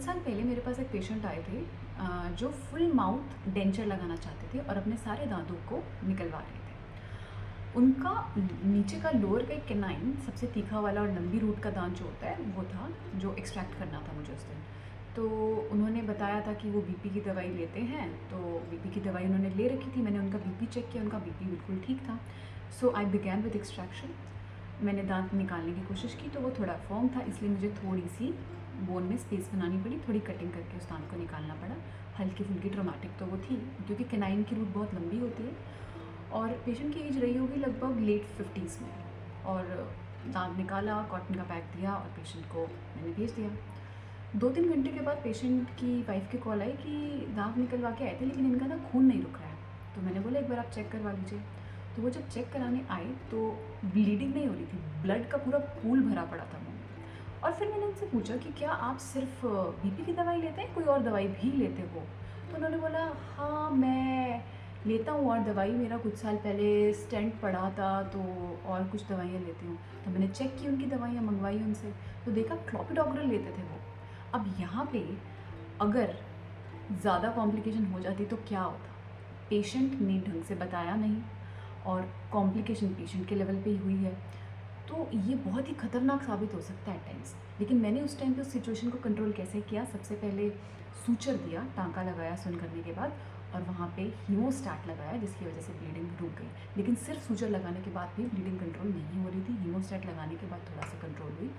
साल पहले मेरे पास एक पेशेंट आए थे जो फुल माउथ डेंचर लगाना चाहते थे और अपने सारे दांतों को निकलवा रहे थे। उनका नीचे का लोअर का केनाइन सबसे तीखा वाला और लंबी रूट का दांत जो होता है वो था, जो एक्सट्रैक्ट करना था मुझे उस दिन। तो उन्होंने बताया था कि वो बीपी की दवाई लेते हैं, तो बीपी की दवाई उन्होंने ले रखी थी। मैंने उनका बीपी चेक किया, उनका बीपी बिल्कुल ठीक था। सो आई बिगैन विद एक्सट्रैक्शन। मैंने दांत निकालने की कोशिश की तो वो थोड़ा फॉर्म था, इसलिए मुझे थोड़ी सी बोन में स्पेस बनानी पड़ी, थोड़ी कटिंग करके उस दांत को निकालना पड़ा। हल्की फुल्की ट्रोमेटिक तो वो थी, क्योंकि केनाइन की रूट बहुत लंबी होती है और पेशेंट की एज रही होगी लगभग लेट 50s में। और दांत निकाला, कॉटन का पैक दिया और पेशेंट को मैंने भेज दिया। 2-3 घंटे के बाद पेशेंट की वाइफ की कॉल आई कि दांत निकलवा के आए थे लेकिन इनका ना खून नहीं रुक रहा है। तो मैंने बोला एक बार आप चेक करवा लीजिए। तो वो जब चेक कराने आए तो ब्लीडिंग नहीं हो रही थी, ब्लड का पूरा पूल भरा पड़ा था मुँह में। और फिर मैंने उनसे पूछा कि क्या आप सिर्फ बीपी की दवाई लेते हैं, कोई और दवाई भी लेते हो? तो उन्होंने बोला हाँ मैं लेता हूँ और दवाई, मेरा कुछ साल पहले स्टेंट पड़ा था तो और कुछ दवाइयाँ लेती हूँ। तो मैंने चेक की उनकी दवाइयाँ, मंगवाई उनसे, तो देखा क्लोपिडोग्रेल लेते थे वो। अब यहाँ पे अगर ज़्यादा कॉम्प्लिकेशन हो जाती तो क्या होता? पेशेंट ने ढंग से बताया नहीं और कॉम्प्लिकेशन पेशेंट के लेवल पे ही हुई है, तो ये बहुत ही खतरनाक साबित हो सकता है टाइम्स। लेकिन मैंने उस टाइम पे उस सिचुएशन को कंट्रोल कैसे किया? सबसे पहले सूचर दिया, टाँका लगाया सुन करने के बाद, और वहाँ पे हीमोस्टैट लगाया जिसकी वजह से ब्लीडिंग रुक गई। लेकिन सिर्फ सूचर लगाने के बाद भी ब्लीडिंग कंट्रोल नहीं हो रही थी, हीमोस्टैट लगाने के बाद थोड़ा सा कंट्रोल हुई।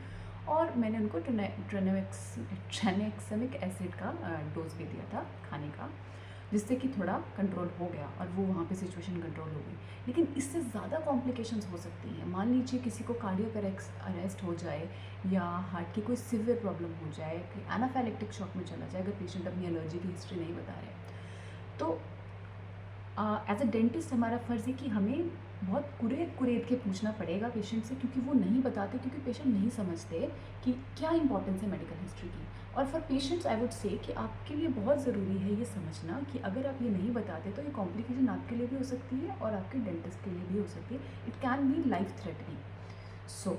और मैंने उनको ट्रेनेक्सेमिक एसिड का डोज भी दिया था खाने का, जिससे कि थोड़ा कंट्रोल हो गया और वो वहाँ पे सिचुएशन कंट्रोल हो गई। लेकिन इससे ज़्यादा कॉम्प्लिकेशंस हो सकती हैं। मान लीजिए किसी को कार्डियक अरेस्ट हो जाए या हार्ट की कोई सिवियर प्रॉब्लम हो जाए, कि एनाफाइलेक्टिक शॉक में चला जाए, अगर पेशेंट अपनी एलर्जी की हिस्ट्री नहीं बता रहे। तो एज अ डेंटिस्ट हमारा फ़र्ज़ है कि हमें बहुत कुरेद के पूछना पड़ेगा पेशेंट से, क्योंकि वो नहीं बताते, क्योंकि पेशेंट नहीं समझते कि क्या इंपॉर्टेंस है मेडिकल हिस्ट्री की। और for patients I would say कि आपके लिए बहुत ज़रूरी है ये समझना कि अगर आप ये नहीं बताते तो ये कॉम्प्लिकेशन आपके लिए भी हो सकती है और आपके डेंटिस्ट के लिए भी हो सकती है। It can be life threatening. So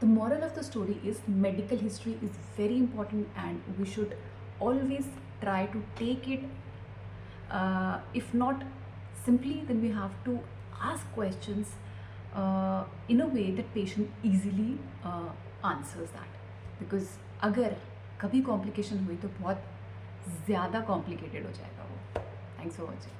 the moral of the story is medical history is very important and we should always try to take it, if not simply, then we have to ask questions in a way that patient easily answers that, because अगर कभी complication हुई तो बहुत ज़्यादा complicated हो जाएगा वो। Thanks for watching.